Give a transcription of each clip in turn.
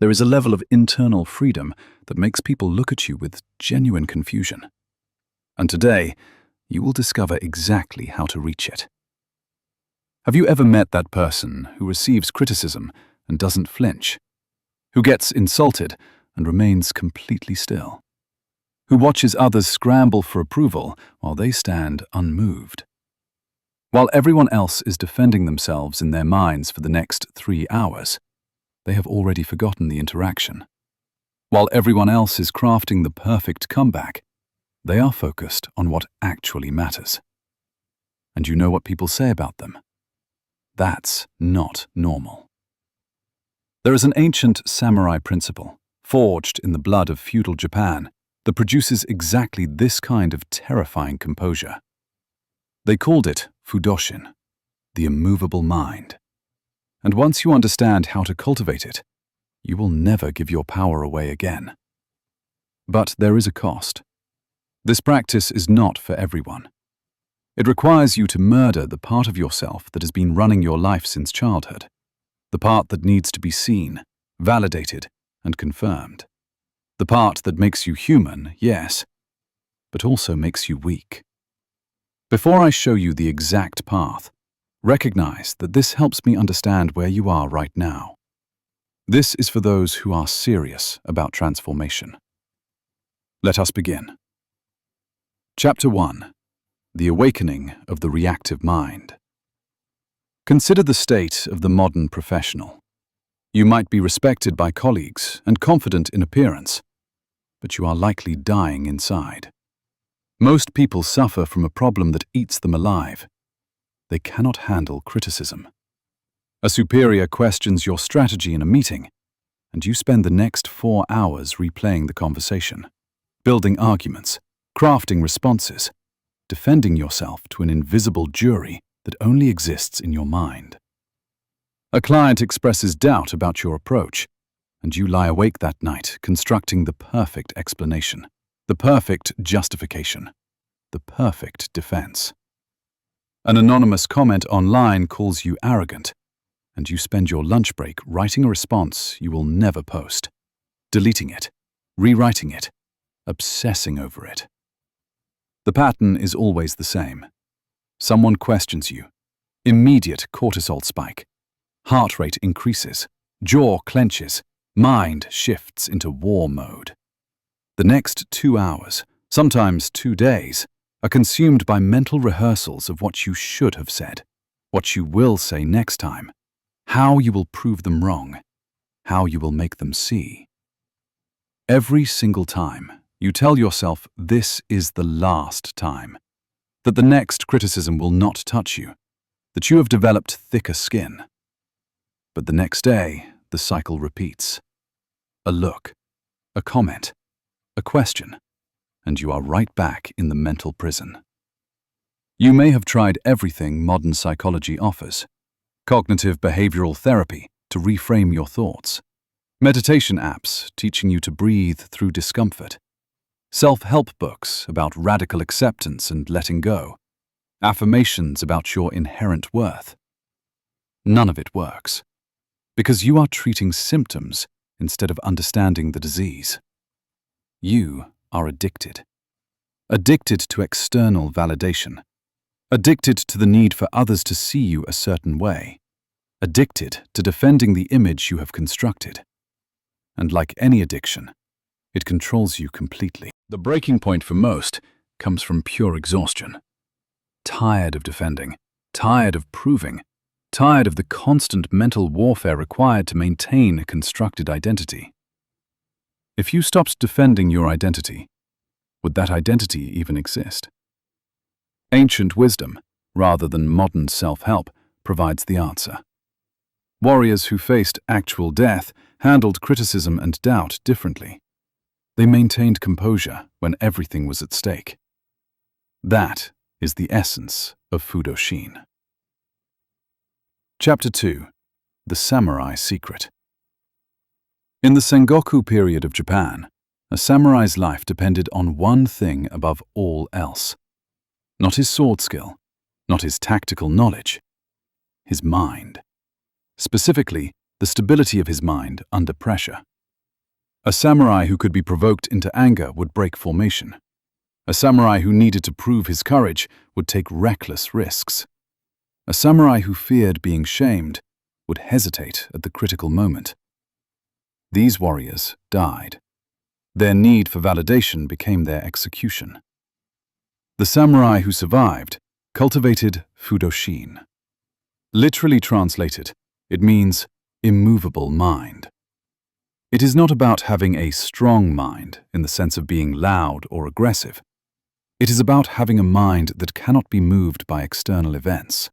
There is a level of internal freedom that makes people look at you with genuine confusion. And today, you will discover exactly how to reach it. Have you ever met that person who receives criticism and doesn't flinch? Who gets insulted and remains completely still? Who watches others scramble for approval while they stand unmoved? While everyone else is defending themselves in their minds for the next 3 hours, they have already forgotten the interaction. While everyone else is crafting the perfect comeback, they are focused on what actually matters. And you know what people say about them? That's not normal. There is an ancient samurai principle, forged in the blood of feudal Japan, that produces exactly this kind of terrifying composure. They called it Fudoshin, the immovable mind. And once you understand how to cultivate it, you will never give your power away again. But there is a cost. This practice is not for everyone. It requires you to murder the part of yourself that has been running your life since childhood, the part that needs to be seen, validated, and confirmed. The part that makes you human, yes, but also makes you weak. Before I show you the exact path, recognize that this helps me understand where you are right now. This is for those who are serious about transformation. Let us begin. Chapter 1. The Awakening of the Reactive Mind. Consider the state of the modern professional. You might be respected by colleagues and confident in appearance, but you are likely dying inside. Most people suffer from a problem that eats them alive. They cannot handle criticism. A superior questions your strategy in a meeting, and you spend the next 4 hours replaying the conversation, building arguments, crafting responses, defending yourself to an invisible jury that only exists in your mind. A client expresses doubt about your approach, and you lie awake that night constructing the perfect explanation, the perfect justification, the perfect defense. An anonymous comment online calls you arrogant, and you spend your lunch break writing a response you will never post, deleting it, rewriting it, obsessing over it. The pattern is always the same. Someone questions you. Immediate cortisol spike. Heart rate increases. Jaw clenches. Mind shifts into war mode. The next 2 hours, sometimes 2 days, are consumed by mental rehearsals of what you should have said, what you will say next time, how you will prove them wrong, how you will make them see. Every single time, you tell yourself this is the last time, that the next criticism will not touch you, that you have developed thicker skin. But the next day, the cycle repeats. A look, a comment, a question, and you are right back in the mental prison. You may have tried everything modern psychology offers: cognitive behavioral therapy to reframe your thoughts, meditation apps teaching you to breathe through discomfort, self-help books about radical acceptance and letting go, affirmations about your inherent worth. None of it works, because you are treating symptoms instead of understanding the disease. You are addicted. Addicted to external validation. Addicted to the need for others to see you a certain way. Addicted to defending the image you have constructed. And like any addiction, it controls you completely. The breaking point for most comes from pure exhaustion. Tired of defending, tired of proving, tired of the constant mental warfare required to maintain a constructed identity. If you stopped defending your identity, would that identity even exist? Ancient wisdom, rather than modern self-help, provides the answer. Warriors who faced actual death handled criticism and doubt differently. They maintained composure when everything was at stake. That is the essence of Fudoshin. Chapter 2. The Samurai Secret. In the Sengoku period of Japan, a samurai's life depended on one thing above all else. Not his sword skill, not his tactical knowledge, his mind. Specifically, the stability of his mind under pressure. A samurai who could be provoked into anger would break formation. A samurai who needed to prove his courage would take reckless risks. A samurai who feared being shamed would hesitate at the critical moment. These warriors died. Their need for validation became their execution. The samurai who survived cultivated Fudoshin. Literally translated, it means immovable mind. It is not about having a strong mind in the sense of being loud or aggressive. It is about having a mind that cannot be moved by external events.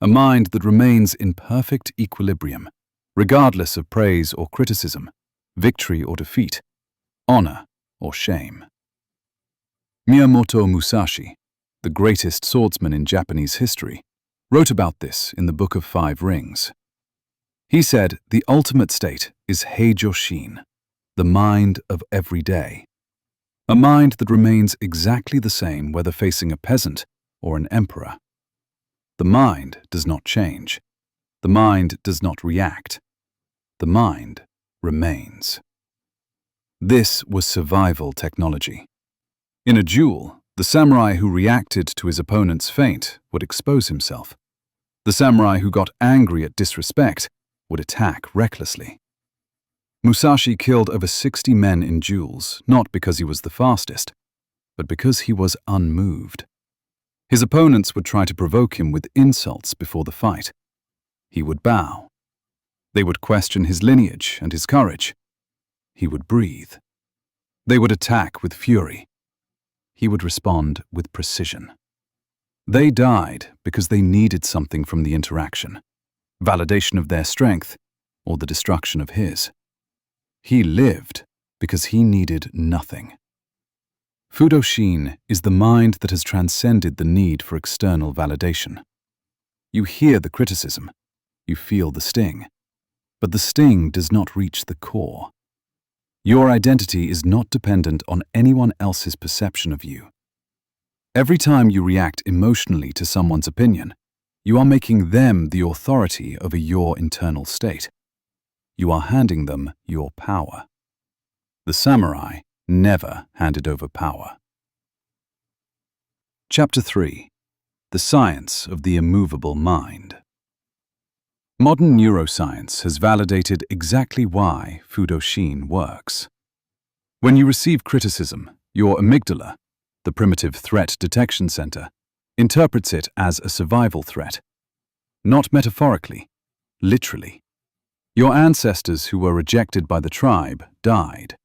A mind that remains in perfect equilibrium, regardless of praise or criticism, victory or defeat, honor or shame. Miyamoto Musashi, the greatest swordsman in Japanese history, wrote about this in the Book of Five Rings. He said, the ultimate state is Heijoshin, the mind of every day. A mind that remains exactly the same whether facing a peasant or an emperor. The mind does not change. The mind does not react. The mind remains. This was survival technology. In a duel, the samurai who reacted to his opponent's feint would expose himself. The samurai who got angry at disrespect would attack recklessly. Musashi killed over 60 men in duels, not because he was the fastest, but because he was unmoved. His opponents would try to provoke him with insults before the fight. He would bow. They would question his lineage and his courage. He would breathe. They would attack with fury. He would respond with precision. They died because they needed something from the interaction, validation of their strength or the destruction of his. He lived because he needed nothing. Fudoshin is the mind that has transcended the need for external validation. You hear the criticism, you feel the sting, but the sting does not reach the core. Your identity is not dependent on anyone else's perception of you. Every time you react emotionally to someone's opinion, you are making them the authority over your internal state. You are handing them your power. The samurai never handed over power. Chapter 3. The Science of the Immovable Mind. Modern neuroscience has validated exactly why Fudoshin works. When you receive criticism, your amygdala, the primitive threat detection center, interprets it as a survival threat. Not metaphorically, literally. Your ancestors who were rejected by the tribe died.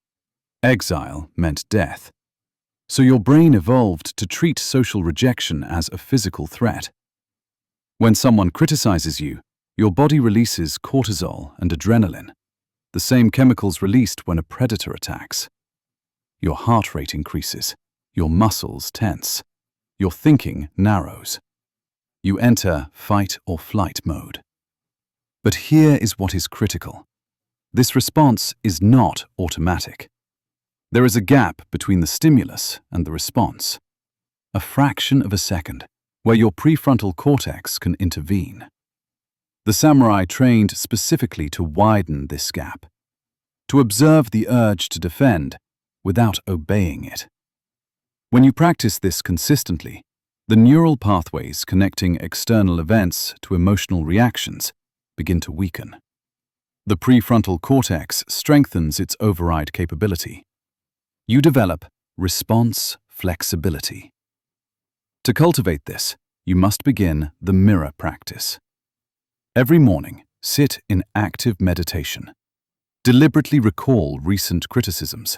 Exile meant death. So your brain evolved to treat social rejection as a physical threat. When someone criticizes you, your body releases cortisol and adrenaline, the same chemicals released when a predator attacks. Your heart rate increases, your muscles tense, your thinking narrows. You enter fight or flight mode. But here is what is critical. This response is not automatic. There is a gap between the stimulus and the response, a fraction of a second, where your prefrontal cortex can intervene. The samurai trained specifically to widen this gap, to observe the urge to defend without obeying it. When you practice this consistently, the neural pathways connecting external events to emotional reactions begin to weaken. The prefrontal cortex strengthens its override capability. You develop response flexibility. To cultivate this, you must begin the mirror practice. Every morning, sit in active meditation. Deliberately recall recent criticisms.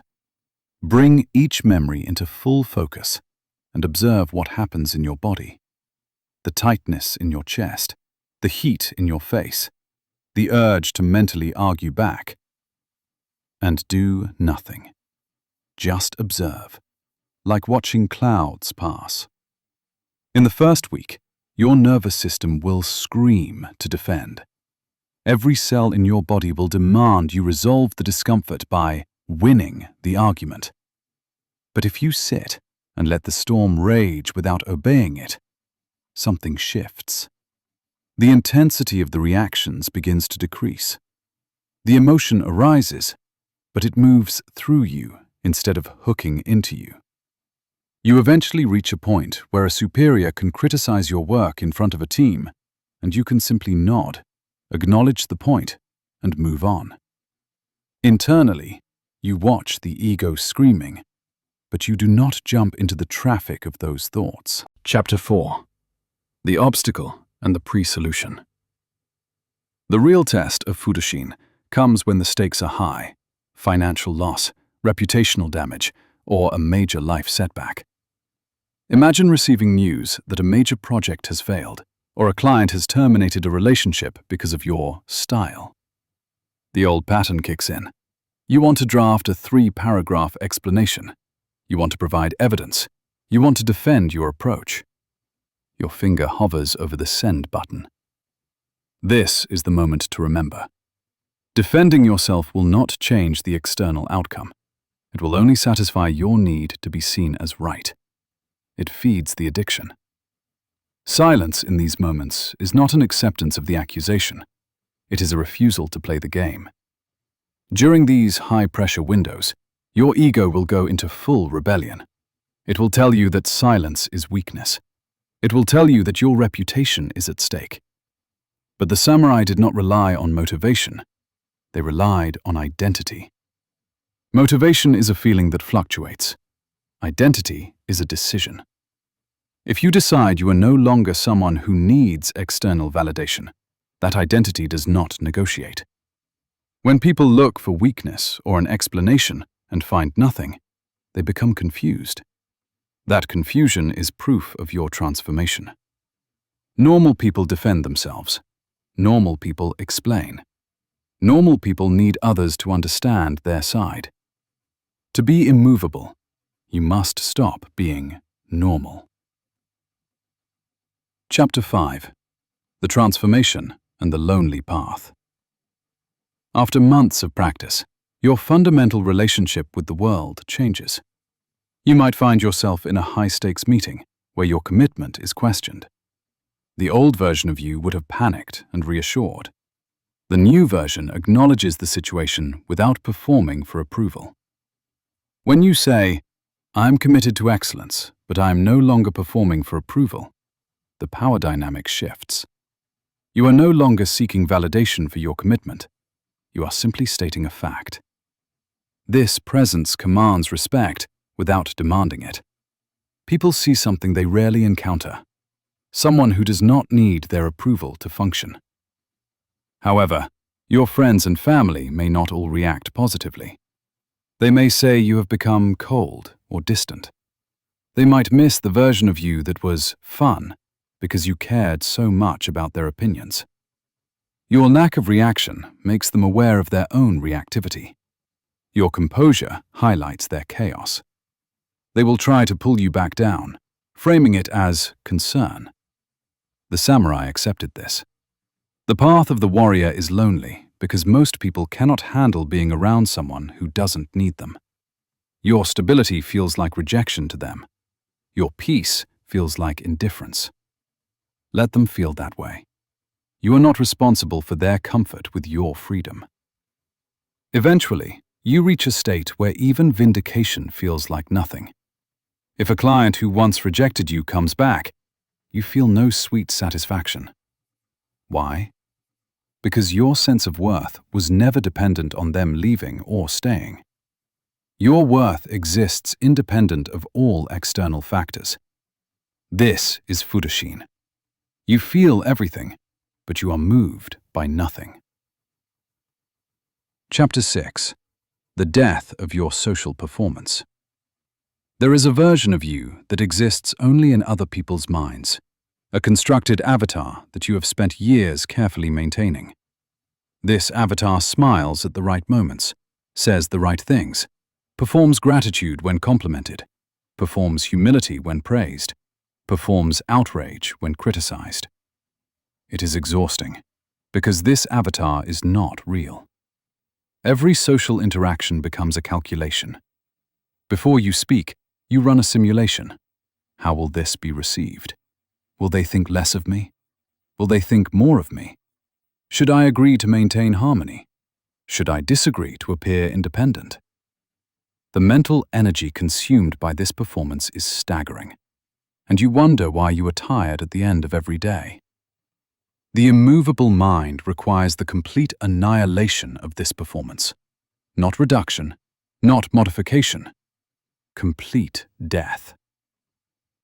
Bring each memory into full focus and observe what happens in your body. The tightness in your chest, the heat in your face, the urge to mentally argue back. And do nothing. Just observe, like watching clouds pass. In the first week, your nervous system will scream to defend. Every cell in your body will demand you resolve the discomfort by winning the argument. But if you sit and let the storm rage without obeying it, something shifts. The intensity of the reactions begins to decrease. The emotion arises, but it moves through you instead of hooking into you. You eventually reach a point where a superior can criticize your work in front of a team, and you can simply nod, acknowledge the point, and move on. Internally, you watch the ego screaming, but you do not jump into the traffic of those thoughts. Chapter 4. The Obstacle and the Pre-Solution. The real test of Fudoshin comes when the stakes are high: financial loss, reputational damage, or a major life setback. Imagine receiving news that a major project has failed, or a client has terminated a relationship because of your style. The old pattern kicks in. You want to draft a 3-paragraph explanation. You want to provide evidence. You want to defend your approach. Your finger hovers over the send button. This is the moment to remember. Defending yourself will not change the external outcome. It will only satisfy your need to be seen as right. It feeds the addiction. Silence in these moments is not an acceptance of the accusation. It is a refusal to play the game. During these high-pressure windows, your ego will go into full rebellion. It will tell you that silence is weakness. It will tell you that your reputation is at stake. But the samurai did not rely on motivation. They relied on identity. Motivation is a feeling that fluctuates. Identity is a decision. If you decide you are no longer someone who needs external validation, that identity does not negotiate. When people look for weakness or an explanation and find nothing, they become confused. That confusion is proof of your transformation. Normal people defend themselves. Normal people explain. Normal people need others to understand their side. To be immovable, you must stop being normal. Chapter 5. The Transformation and the Lonely Path. After months of practice, your fundamental relationship with the world changes. You might find yourself in a high-stakes meeting where your commitment is questioned. The old version of you would have panicked and reassured. The new version acknowledges the situation without performing for approval. When you say, "I'm committed to excellence, but I'm no longer performing for approval," the power dynamic shifts. You are no longer seeking validation for your commitment. You are simply stating a fact. This presence commands respect without demanding it. People see something they rarely encounter: someone who does not need their approval to function. However, your friends and family may not all react positively. They may say you have become cold or distant. They might miss the version of you that was fun because you cared so much about their opinions. Your lack of reaction makes them aware of their own reactivity. Your composure highlights their chaos. They will try to pull you back down, framing it as concern. The samurai accepted this. The path of the warrior is lonely because most people cannot handle being around someone who doesn't need them. Your stability feels like rejection to them. Your peace feels like indifference. Let them feel that way. You are not responsible for their comfort with your freedom. Eventually, you reach a state where even vindication feels like nothing. If a client who once rejected you comes back, you feel no sweet satisfaction. Why? Because your sense of worth was never dependent on them leaving or staying. Your worth exists independent of all external factors. This is Fudoshin. You feel everything, but you are moved by nothing. Chapter 6. The Death of Your Social Performance. There is a version of you that exists only in other people's minds, a constructed avatar that you have spent years carefully maintaining. This avatar smiles at the right moments, says the right things, performs gratitude when complimented, performs humility when praised, performs outrage when criticized. It is exhausting, because this avatar is not real. Every social interaction becomes a calculation. Before you speak, you run a simulation. How will this be received? Will they think less of me? Will they think more of me? Should I agree to maintain harmony? Should I disagree to appear independent? The mental energy consumed by this performance is staggering, and you wonder why you are tired at the end of every day. The immovable mind requires the complete annihilation of this performance. Not reduction, not modification. Complete death.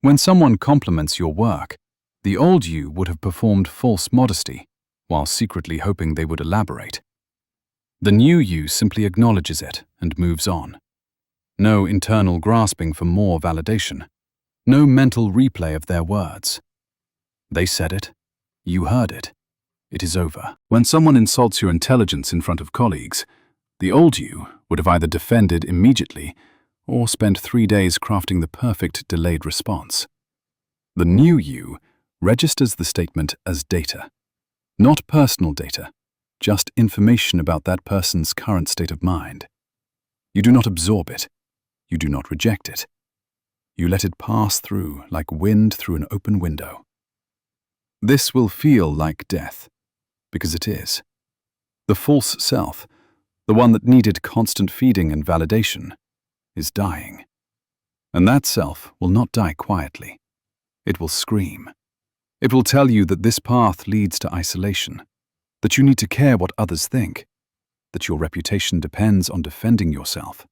When someone compliments your work, the old you would have performed false modesty, while secretly hoping they would elaborate. The new you simply acknowledges it and moves on. No internal grasping for more validation. No mental replay of their words. They said it. You heard it. It is over. When someone insults your intelligence in front of colleagues, the old you would have either defended immediately or spent 3 days crafting the perfect delayed response. The new you registers the statement as data. Not personal data, just information about that person's current state of mind. You do not absorb it. You do not reject it. You let it pass through like wind through an open window. This will feel like death, because it is. The false self, the one that needed constant feeding and validation, is dying. And that self will not die quietly. It will scream. It will tell you that this path leads to isolation, that you need to care what others think, that your reputation depends on defending yourself.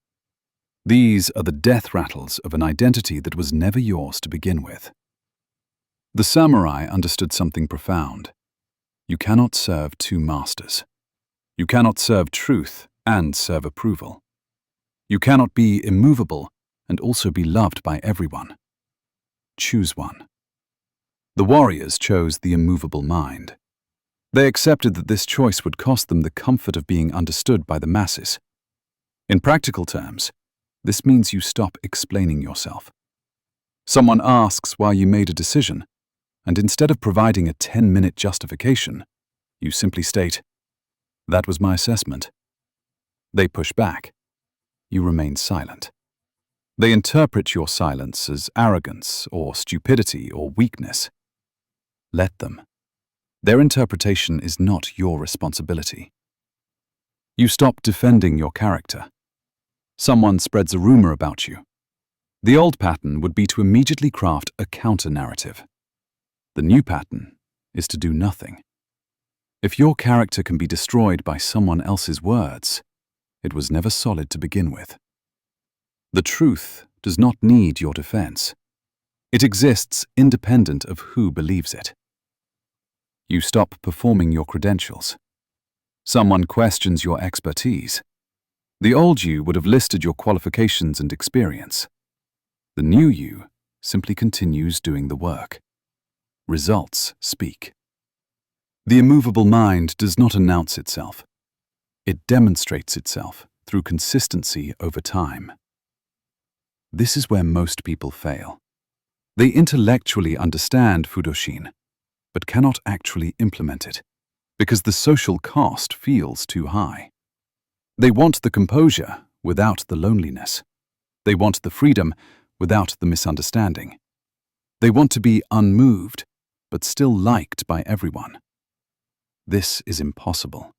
These are the death rattles of an identity that was never yours to begin with. The samurai understood something profound. You cannot serve two masters. You cannot serve truth and serve approval. You cannot be immovable and also be loved by everyone. Choose one. The warriors chose the immovable mind. They accepted that this choice would cost them the comfort of being understood by the masses. In practical terms, this means you stop explaining yourself. Someone asks why you made a decision, and instead of providing a 10-minute justification, you simply state, "That was my assessment." They push back. You remain silent. They interpret your silence as arrogance or stupidity or weakness. Let them. Their interpretation is not your responsibility. You stop defending your character. Someone spreads a rumor about you. The old pattern would be to immediately craft a counter-narrative. The new pattern is to do nothing. If your character can be destroyed by someone else's words, it was never solid to begin with. The truth does not need your defense. It exists independent of who believes it. You stop performing your credentials. Someone questions your expertise. The old you would have listed your qualifications and experience. The new you simply continues doing the work. Results speak. The immovable mind does not announce itself. It demonstrates itself through consistency over time. This is where most people fail. They intellectually understand Fudoshin, but cannot actually implement it, because the social cost feels too high. They want the composure without the loneliness. They want the freedom without the misunderstanding. They want to be unmoved, but still liked by everyone. This is impossible.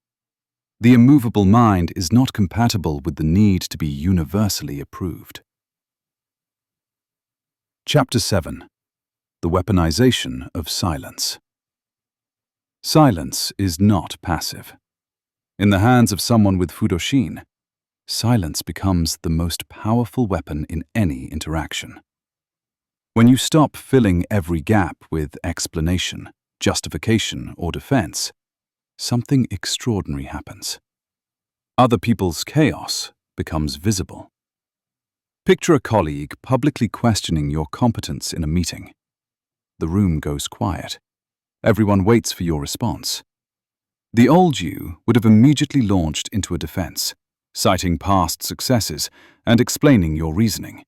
The immovable mind is not compatible with the need to be universally approved. Chapter 7. The Weaponization of Silence. Silence is not passive. In the hands of someone with Fudoshin, silence becomes the most powerful weapon in any interaction. When you stop filling every gap with explanation, justification, or defense, something extraordinary happens. Other people's chaos becomes visible. Picture a colleague publicly questioning your competence in a meeting. The room goes quiet. Everyone waits for your response. The old you would have immediately launched into a defense, citing past successes and explaining your reasoning.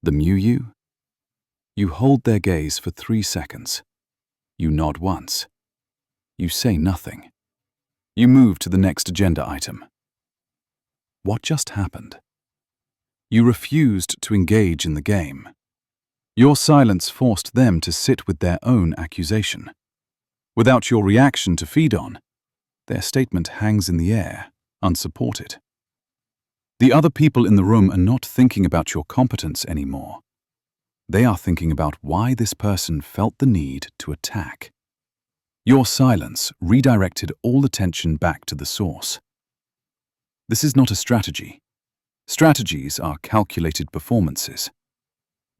The new you? You hold their gaze for 3 seconds. You nod once. You say nothing. You move to the next agenda item. What just happened? You refused to engage in the game. Your silence forced them to sit with their own accusation. Without your reaction to feed on, their statement hangs in the air, unsupported. The other people in the room are not thinking about your competence anymore. They are thinking about why this person felt the need to attack. Your silence redirected all attention back to the source. This is not a strategy. Strategies are calculated performances.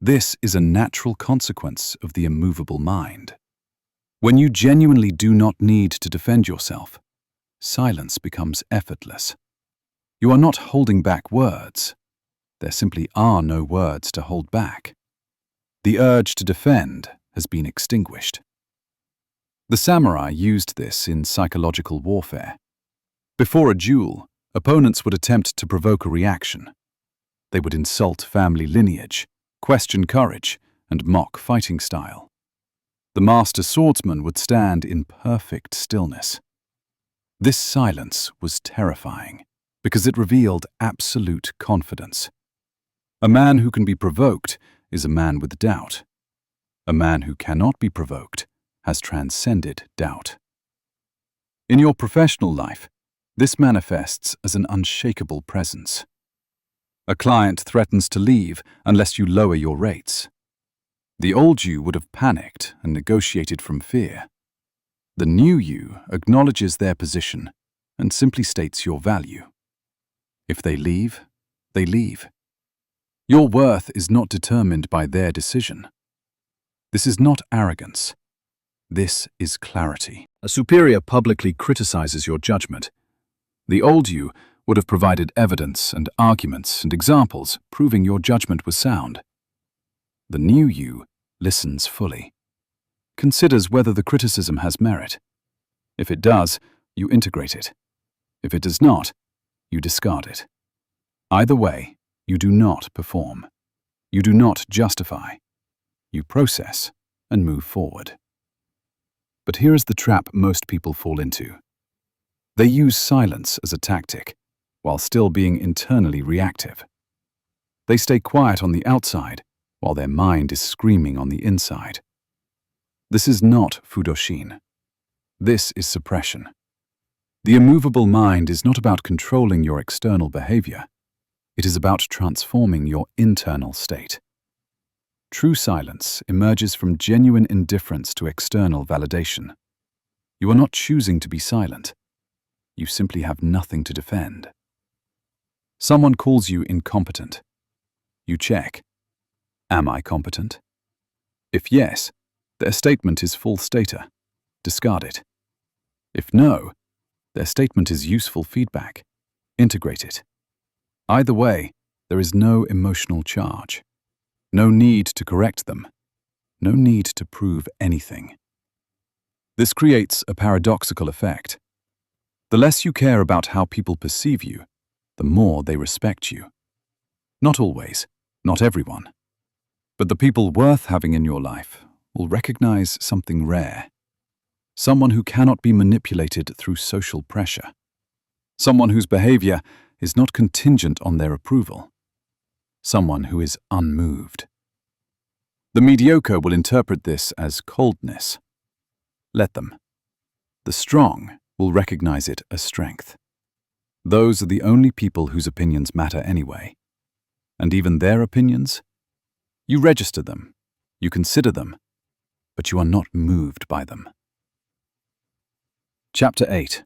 This is a natural consequence of the immovable mind. When you genuinely do not need to defend yourself, silence becomes effortless. You are not holding back words. There simply are no words to hold back. The urge to defend has been extinguished. The samurai used this in psychological warfare. Before a duel, opponents would attempt to provoke a reaction. They would insult family lineage, question courage, and mock fighting style. The master swordsman would stand in perfect stillness. This silence was terrifying because it revealed absolute confidence. A man who can be provoked is a man with doubt. A man who cannot be provoked has transcended doubt. In your professional life, this manifests as an unshakable presence. A client threatens to leave unless you lower your rates. The old you would have panicked and negotiated from fear. The new you acknowledges their position and simply states your value. If they leave, they leave. Your worth is not determined by their decision. This is not arrogance. This is clarity. A superior publicly criticizes your judgment. The old you would have provided evidence and arguments and examples proving your judgment was sound. The new you listens fully, considers whether the criticism has merit. If it does, you integrate it. If it does not, you discard it. Either way, you do not perform. You do not justify. You process and move forward. But here is the trap most people fall into. They use silence as a tactic, while still being internally reactive. They stay quiet on the outside, while their mind is screaming on the inside. This is not Fudoshin. This is suppression. The immovable mind is not about controlling your external behavior. It is about transforming your internal state. True silence emerges from genuine indifference to external validation. You are not choosing to be silent. You simply have nothing to defend. Someone calls you incompetent. You check. Am I competent? If yes, their statement is false data. Discard it. If no, their statement is useful feedback. Integrate it. Either way, there is no emotional charge. No need to correct them. No need to prove anything. This creates a paradoxical effect. The less you care about how people perceive you, the more they respect you. Not always, not everyone. But the people worth having in your life will recognize something rare. Someone who cannot be manipulated through social pressure. Someone whose behavior is not contingent on their approval. Someone who is unmoved. The mediocre will interpret this as coldness. Let them. The strong will recognize it as strength. Those are the only people whose opinions matter anyway. And even their opinions? You register them, you consider them, but you are not moved by them. Chapter 8.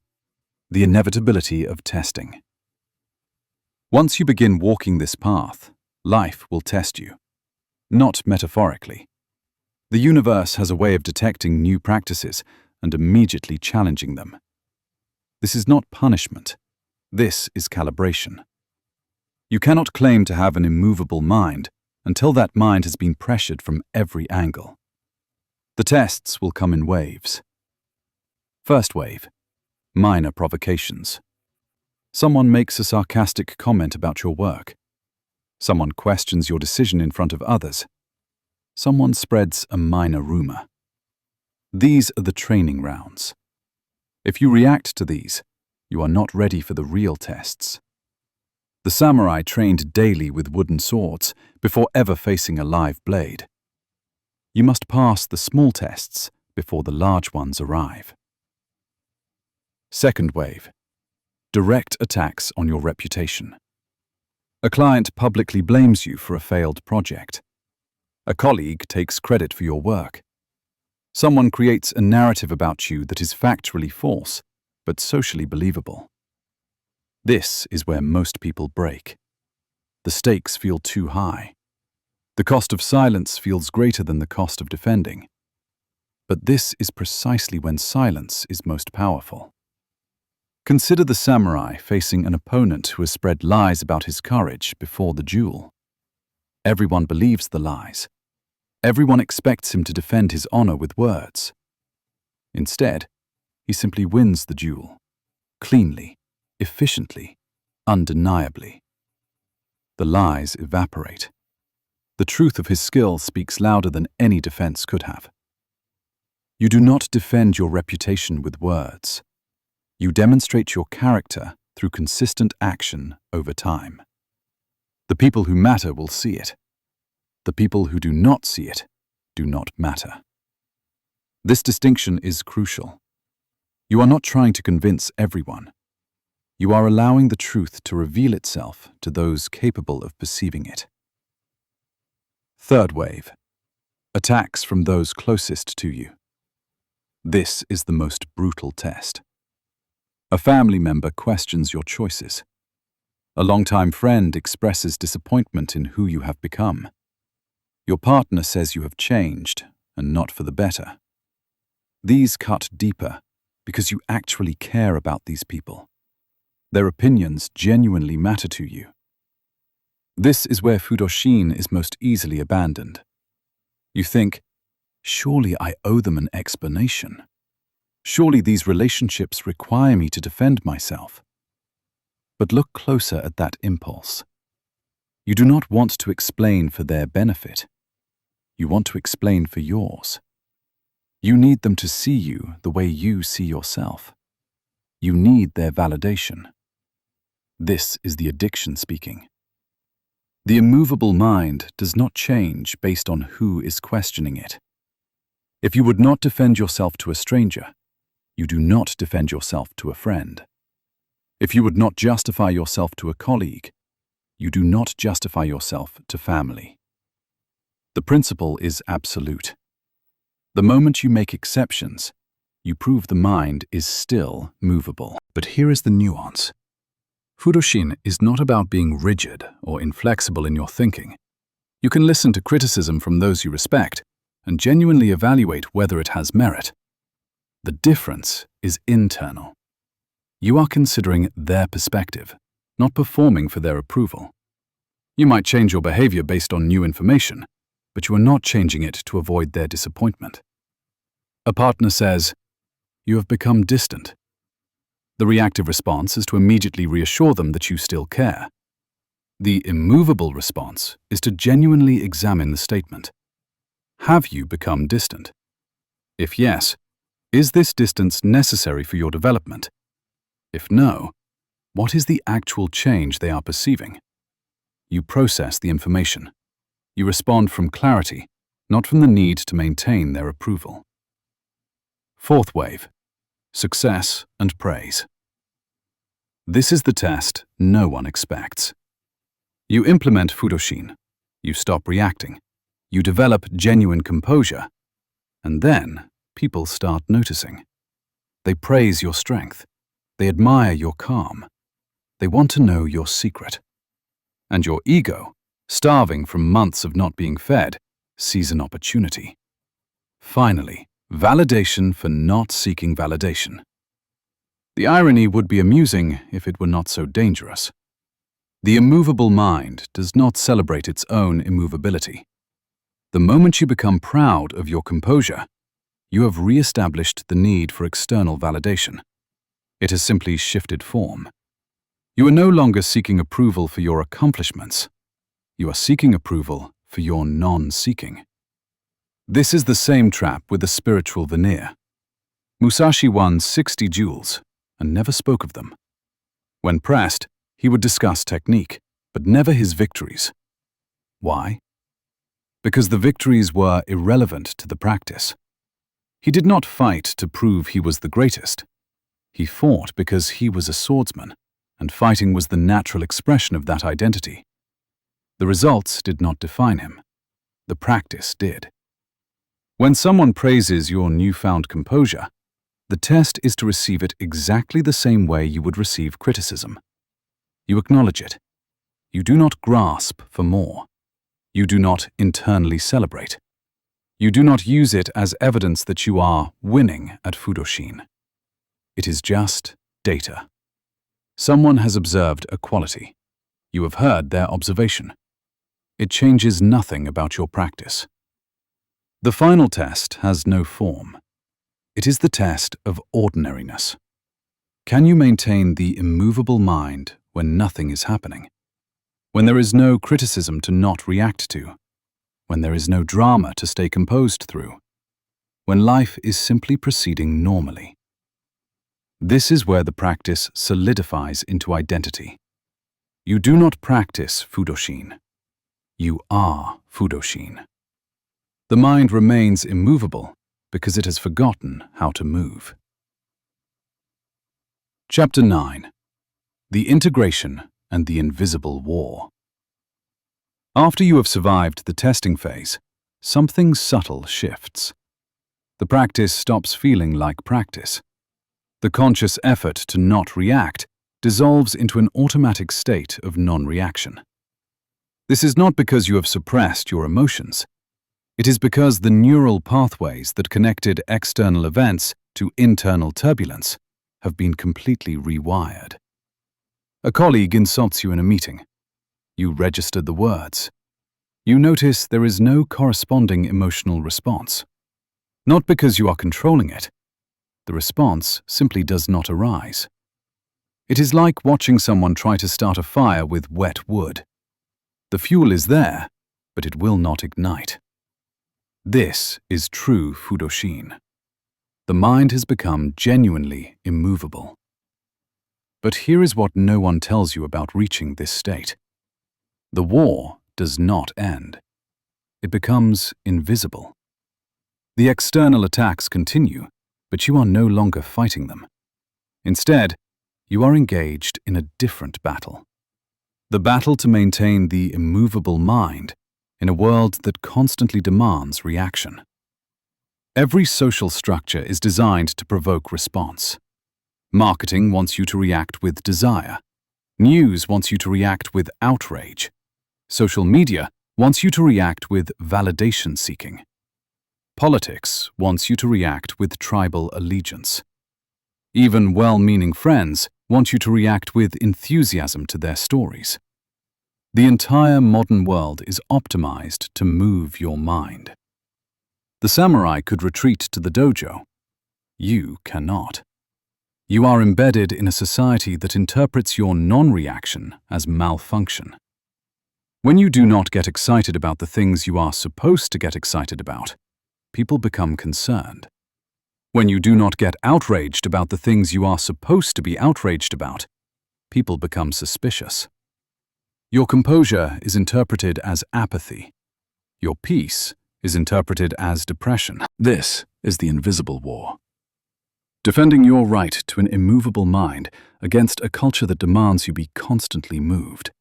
The Inevitability of Testing. Once you begin walking this path, life will test you. Not metaphorically. The universe has a way of detecting new practices and immediately challenging them. This is not punishment. This is calibration. You cannot claim to have an immovable mind until that mind has been pressured from every angle. The tests will come in waves. First wave. Minor provocations. Someone makes a sarcastic comment about your work. Someone questions your decision in front of others. Someone spreads a minor rumor. These are the training rounds. If you react to these, you are not ready for the real tests. The samurai trained daily with wooden swords before ever facing a live blade. You must pass the small tests before the large ones arrive. Second wave. direct attacks on your reputation. A client publicly blames you for a failed project. A colleague takes credit for your work. Someone creates a narrative about you that is factually false, but socially believable. This is where most people break. The stakes feel too high. The cost of silence feels greater than the cost of defending. But this is precisely when silence is most powerful. Consider the samurai facing an opponent who has spread lies about his courage before the duel. Everyone believes the lies. Everyone expects him to defend his honor with words. Instead, he simply wins the duel, cleanly, efficiently, undeniably. The lies evaporate. The truth of his skill speaks louder than any defense could have. You do not defend your reputation with words. You demonstrate your character through consistent action over time. The people who matter will see it. The people who do not see it do not matter. This distinction is crucial. You are not trying to convince everyone. You are allowing the truth to reveal itself to those capable of perceiving it. Third wave. Attacks from those closest to you. This is the most brutal test. A family member questions your choices. A longtime friend expresses disappointment in who you have become. Your partner says you have changed, and not for the better. These cut deeper because you actually care about these people. Their opinions genuinely matter to you. This is where Fudoshin is most easily abandoned. You think, surely I owe them an explanation. Surely these relationships require me to defend myself. But look closer at that impulse. You do not want to explain for their benefit. You want to explain for yours. You need them to see you the way you see yourself. You need their validation. This is the addiction speaking. The immovable mind does not change based on who is questioning it. If you would not defend yourself to a stranger, you do not defend yourself to a friend. If you would not justify yourself to a colleague, you do not justify yourself to family. The principle is absolute. The moment you make exceptions, you prove the mind is still movable. But here is the nuance. Fudoshin is not about being rigid or inflexible in your thinking. You can listen to criticism from those you respect and genuinely evaluate whether it has merit. The difference is internal. You are considering their perspective, not performing for their approval. You might change your behavior based on new information, but you are not changing it to avoid their disappointment. A partner says, "You have become distant." The reactive response is to immediately reassure them that you still care. The immovable response is to genuinely examine the statement. Have you become distant? If yes, is this distance necessary for your development? If no, what is the actual change they are perceiving? You process the information. You respond from clarity, not from the need to maintain their approval. Fourth wave. Success and praise. This is the test no one expects. You implement Fudoshin. You stop reacting. You develop genuine composure. And then people start noticing. They praise your strength. They admire your calm. They want to know your secret. And your ego, starving from months of not being fed, sees an opportunity. Finally, validation for not seeking validation. The irony would be amusing if it were not so dangerous. The immovable mind does not celebrate its own immovability. The moment you become proud of your composure, you have re-established the need for external validation. It has simply shifted form. You are no longer seeking approval for your accomplishments. You are seeking approval for your non-seeking. This is the same trap with the spiritual veneer. Musashi won 60 duels and never spoke of them. When pressed, he would discuss technique, but never his victories. Why? Because the victories were irrelevant to the practice. He did not fight to prove he was the greatest. He fought because he was a swordsman, and fighting was the natural expression of that identity. The results did not define him. The practice did. When someone praises your newfound composure, the test is to receive it exactly the same way you would receive criticism. You acknowledge it. You do not grasp for more. You do not internally celebrate. You do not use it as evidence that you are winning at Fudoshin. It is just data. Someone has observed a quality. You have heard their observation. It changes nothing about your practice. The final test has no form. It is the test of ordinariness. Can you maintain the immovable mind when nothing is happening? When there is no criticism to not react to? When there is no drama to stay composed through? When life is simply proceeding normally? This is where the practice solidifies into identity. You do not practice Fudoshin. You are Fudoshin. The mind remains immovable because it has forgotten how to move. Chapter 9. The Integration and the Invisible War. After you have survived the testing phase, something subtle shifts. The practice stops feeling like practice. The conscious effort to not react dissolves into an automatic state of non-reaction. This is not because you have suppressed your emotions. It is because the neural pathways that connected external events to internal turbulence have been completely rewired. A colleague insults you in a meeting. You register the words. You notice there is no corresponding emotional response. Not because you are controlling it. The response simply does not arise. It is like watching someone try to start a fire with wet wood. The fuel is there, but it will not ignite. This is true Fudoshin. The mind has become genuinely immovable. But here is what no one tells you about reaching this state. The war does not end. It becomes invisible. The external attacks continue, but you are no longer fighting them. Instead, you are engaged in a different battle. The battle to maintain the immovable mind in a world that constantly demands reaction. Every social structure is designed to provoke response. Marketing wants you to react with desire. News wants you to react with outrage. Social media wants you to react with validation seeking. Politics wants you to react with tribal allegiance. Even well-meaning friends want you to react with enthusiasm to their stories. The entire modern world is optimized to move your mind. The samurai could retreat to the dojo. You cannot. You are embedded in a society that interprets your non-reaction as malfunction. When you do not get excited about the things you are supposed to get excited about, people become concerned. When you do not get outraged about the things you are supposed to be outraged about, people become suspicious. Your composure is interpreted as apathy. Your peace is interpreted as depression. This is the invisible war. Defending your right to an immovable mind against a culture that demands you be constantly moved.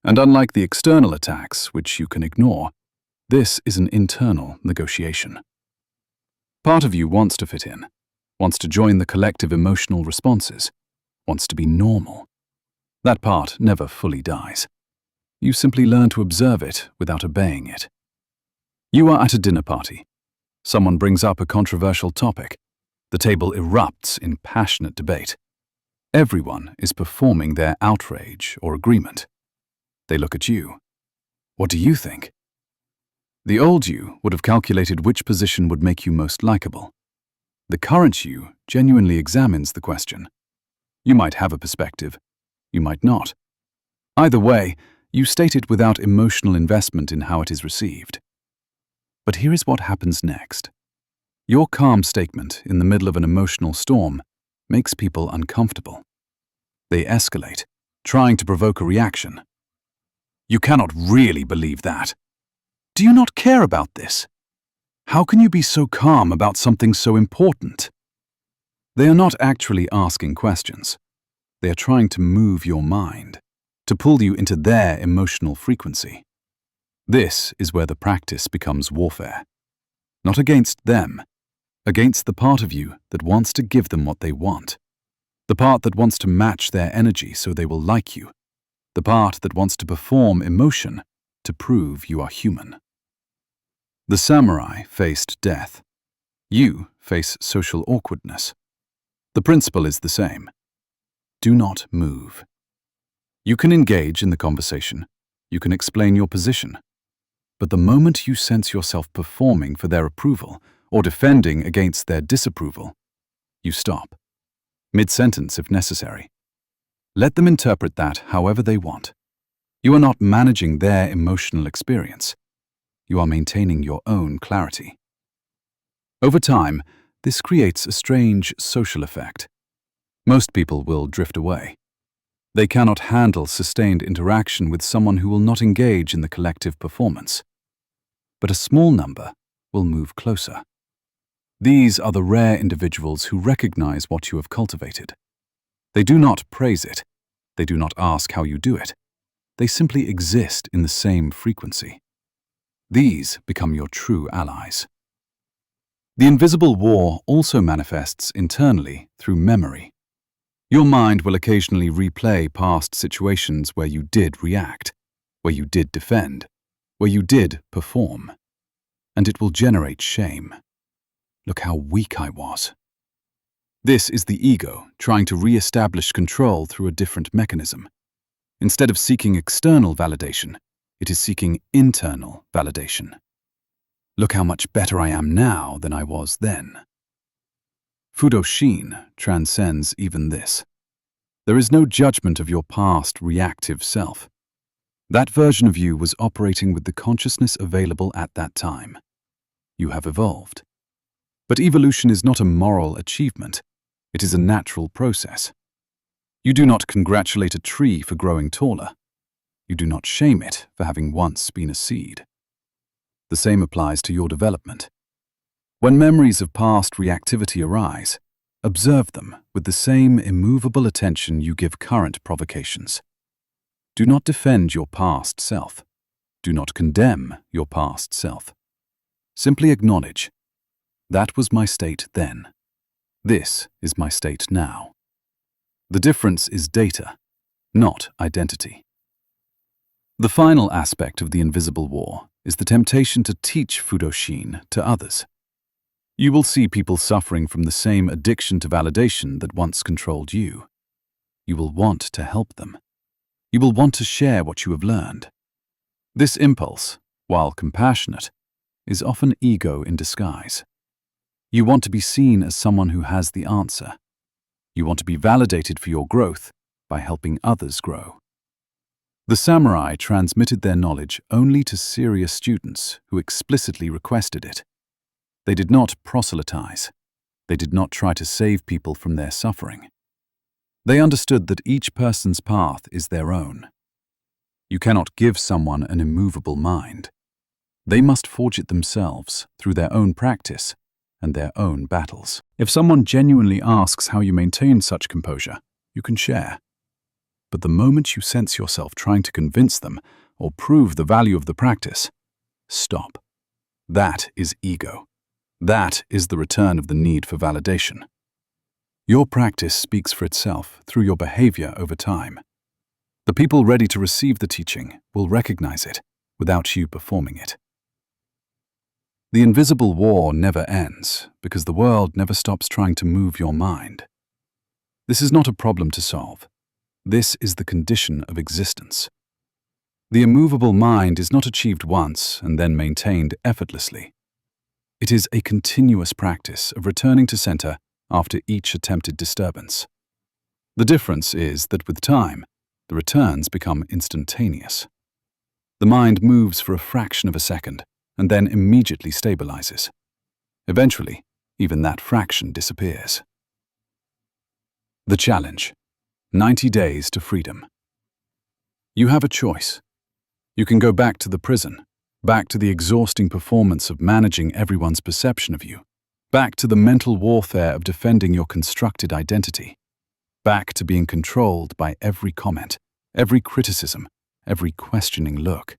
And unlike the external attacks, which you can ignore, this is an internal negotiation. Part of you wants to fit in, wants to join the collective emotional responses, wants to be normal. That part never fully dies. You simply learn to observe it without obeying it. You are at a dinner party. Someone brings up a controversial topic. The table erupts in passionate debate. Everyone is performing their outrage or agreement. They look at you. What do you think? The old you would have calculated which position would make you most likable. The current you genuinely examines the question. You might have a perspective. You might not. Either way, you state it without emotional investment in how it is received. But here is what happens next. Your calm statement in the middle of an emotional storm makes people uncomfortable. They escalate, trying to provoke a reaction. You cannot really believe that. Do you not care about this? How can you be so calm about something so important? They are not actually asking questions. They are trying to move your mind, to pull you into their emotional frequency. This is where the practice becomes warfare. Not against them, against the part of you that wants to give them what they want. The part that wants to match their energy so they will like you. The part that wants to perform emotion to prove you are human. The samurai faced death. You face social awkwardness. The principle is the same. Do not move. You can engage in the conversation. You can explain your position. But the moment you sense yourself performing for their approval or defending against their disapproval, you stop. Mid-sentence if necessary. Let them interpret that however they want. You are not managing their emotional experience. You are maintaining your own clarity. Over time, this creates a strange social effect. Most people will drift away. They cannot handle sustained interaction with someone who will not engage in the collective performance. But a small number will move closer. These are the rare individuals who recognize what you have cultivated. They do not praise it. They do not ask how you do it. They simply exist in the same frequency. These become your true allies. The invisible war also manifests internally through memory. Your mind will occasionally replay past situations where you did react, where you did defend, where you did perform. And it will generate shame. Look how weak I was. This is the ego trying to re-establish control through a different mechanism. Instead of seeking external validation, it is seeking internal validation. Look how much better I am now than I was then. Fudoshin transcends even this. There is no judgment of your past reactive self. That version of you was operating with the consciousness available at that time. You have evolved. But evolution is not a moral achievement. It is a natural process. You do not congratulate a tree for growing taller. You do not shame it for having once been a seed. The same applies to your development. When memories of past reactivity arise, observe them with the same immovable attention you give current provocations. Do not defend your past self. Do not condemn your past self. Simply acknowledge, that was my state then. This is my state now. The difference is data, not identity. The final aspect of the invisible war is the temptation to teach Fudoshin to others. You will see people suffering from the same addiction to validation that once controlled you. You will want to help them. You will want to share what you have learned. This impulse, while compassionate, is often ego in disguise. You want to be seen as someone who has the answer. You want to be validated for your growth by helping others grow. The samurai transmitted their knowledge only to serious students who explicitly requested it. They did not proselytize. They did not try to save people from their suffering. They understood that each person's path is their own. You cannot give someone an immovable mind. They must forge it themselves through their own practice and their own battles. If someone genuinely asks how you maintain such composure, you can share. But the moment you sense yourself trying to convince them or prove the value of the practice, stop. That is ego. That is the return of the need for validation. Your practice speaks for itself through your behavior over time. The people ready to receive the teaching will recognize it without you performing it. The invisible war never ends because the world never stops trying to move your mind. This is not a problem to solve. This is the condition of existence. The immovable mind is not achieved once and then maintained effortlessly. It is a continuous practice of returning to center after each attempted disturbance. The difference is that with time, the returns become instantaneous. The mind moves for a fraction of a second and then immediately stabilizes. Eventually, even that fraction disappears. The challenge: 90 days to freedom. You have a choice. You can go back to the prison, back to the exhausting performance of managing everyone's perception of you, Back to the mental warfare of defending your constructed identity. Back to being controlled by every comment, every criticism, every questioning look.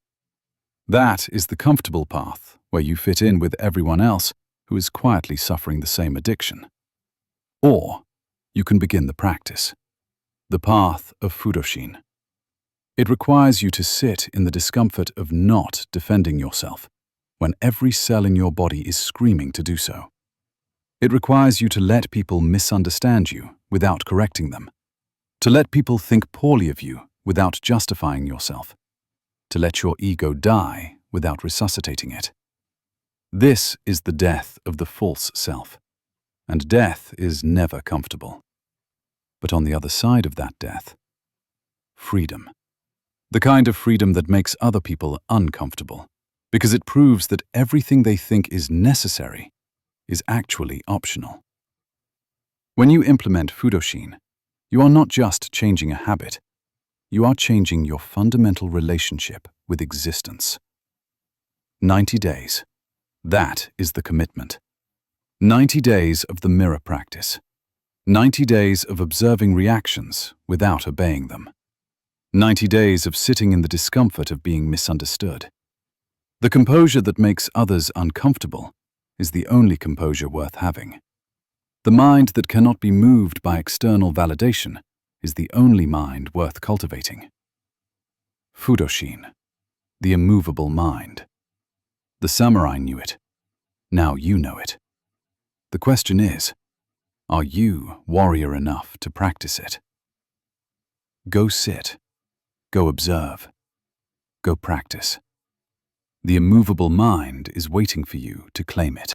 That is the comfortable path, where you fit in with everyone else who is quietly suffering the same addiction. Or you can begin the practice, the path of Fudoshin. It requires you to sit in the discomfort of not defending yourself, when every cell in your body is screaming to do so. It requires you to let people misunderstand you without correcting them, to let people think poorly of you without justifying yourself, to let your ego die without resuscitating it. This is the death of the false self, and death is never comfortable. But on the other side of that death, freedom. The kind of freedom that makes other people uncomfortable, because it proves that everything they think is necessary is actually optional. When you implement Fudoshin, you are not just changing a habit, you are changing your fundamental relationship with existence. 90 days. That is the commitment. 90 days of the mirror practice. 90 days of observing reactions without obeying them. 90 days of sitting in the discomfort of being misunderstood. The composure that makes others uncomfortable is the only composure worth having. The mind that cannot be moved by external validation is the only mind worth cultivating. Fudoshin, the immovable mind. The samurai knew it. Now you know it. The question is, are you warrior enough to practice it? Go sit. Go observe. Go practice. The immovable mind is waiting for you to claim it.